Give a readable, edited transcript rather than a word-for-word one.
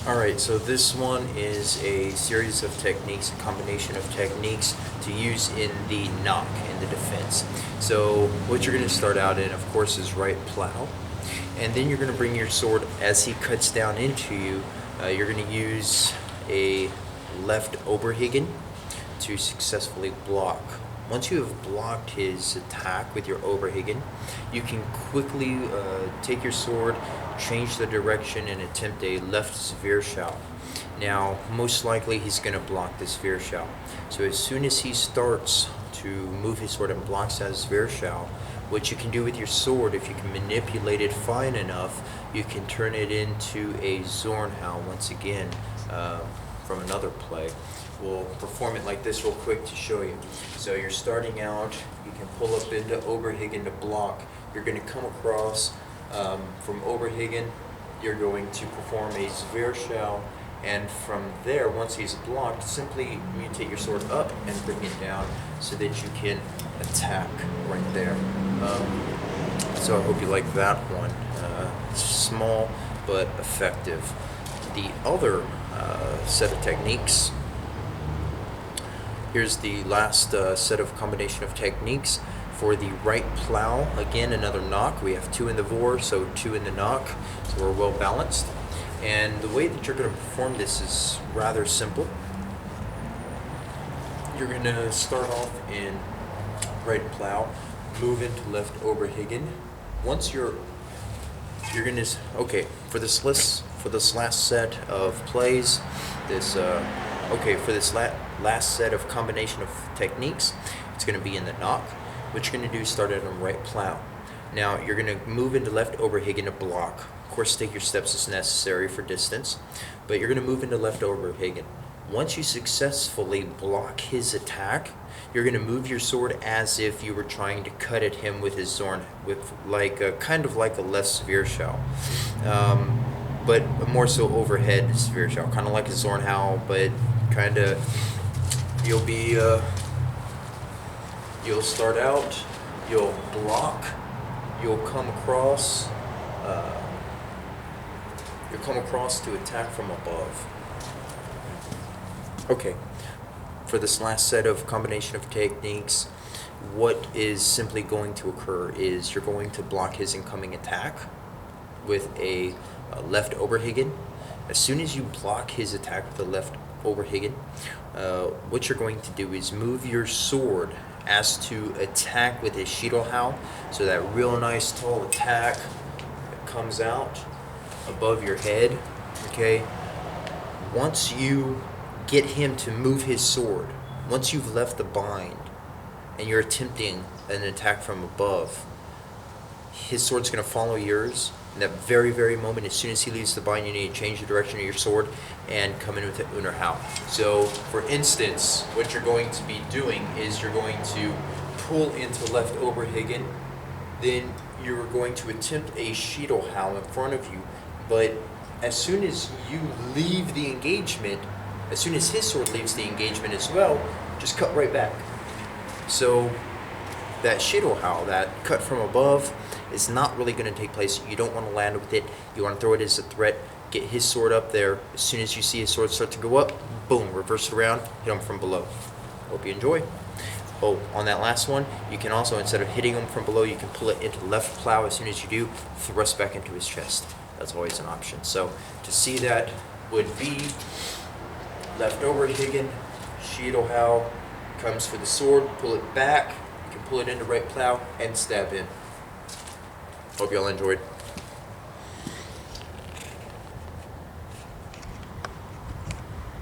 Alright, so this one is a series of techniques, a combination of techniques to use in the knock, in the defense. So what you're going to start out in, of course, is right plow. And then you're going to bring your sword as he cuts down into you. You're going to use a left overhiggin to successfully block. Once you have blocked his attack with your overhiggin, you can quickly take your sword, change the direction, and attempt a left Zweerschau. Now, most likely he's going to block this Zweerschau. So as soon as he starts to move his sword and blocks that Zweerschau, what you can do with your sword, if you can manipulate it fine enough, you can turn it into a Zornhau once again from another play. We'll perform it like this real quick to show you. So you're starting out, you can pull up into overhiggin to block. You're going to come across from overhiggin, you're going to perform a Zweerschau, and from there, once he's blocked, simply mutate your sword up and bring it down so that you can attack right there. So I hope you like that one. Small but effective. The other set of techniques, here's the last set of combination of techniques. For the right plow, again, another knock. We have 2 in the vor, so 2 in the knock, so we're well balanced. And the way that you're going to perform this is rather simple. You're going to start off in right plow, move into left overhiggin. Once you're going to, okay, for this last set of plays, for this last set of combination of techniques, it's going to be in the knock. What you're going to do is start at a right plow. Now you're going to move into left overhiggin to block. Of course, take your steps as necessary for distance, but you're going to move into left overhiggin. Once you successfully block his attack, you're going to move your sword as if you were trying to cut at him with his Zorn, with kind of like a left Zweerschau, but more so overhead Zweerschau, kind of like a Zornhau, but kind of you'll start out, you'll block, you'll come across to attack from above. Okay, for this last set of combination of techniques, what is simply going to occur is you're going to block his incoming attack with a left overhiggin. As soon as you block his attack with the left overhiggin, what you're going to do is move your sword as to attack with his Schiedelhau, so that real nice tall attack that comes out above your head. Okay, once you get him to move his sword, once you've left the bind and you're attempting an attack from above, his sword's going to follow yours. In that very moment, as soon as he leaves the bind, you need to change the direction of your sword and come in with the Unterhau. So, for instance, what you're going to be doing is you're going to pull into left overhiggin, then you're going to attempt a Schiedelhau in front of you, but as soon as you leave the engagement, as soon as his sword leaves the engagement as well, just cut right back. So that Schiedelhau, that cut from above, is not really going to take place. You don't want to land with it. You want to throw it as a threat. Get his sword up there. As soon as you see his sword start to go up, boom, reverse it around, hit him from below. Hope you enjoy. Oh, on that last one, you can also, instead of hitting him from below, you can pull it into left plow. As soon as you do, thrust back into his chest. That's always an option. So to see that would be left overhiggin, Schiedelhau, comes for the sword, pull it back. You can pull it into right plow and stab in. Hope y'all enjoyed.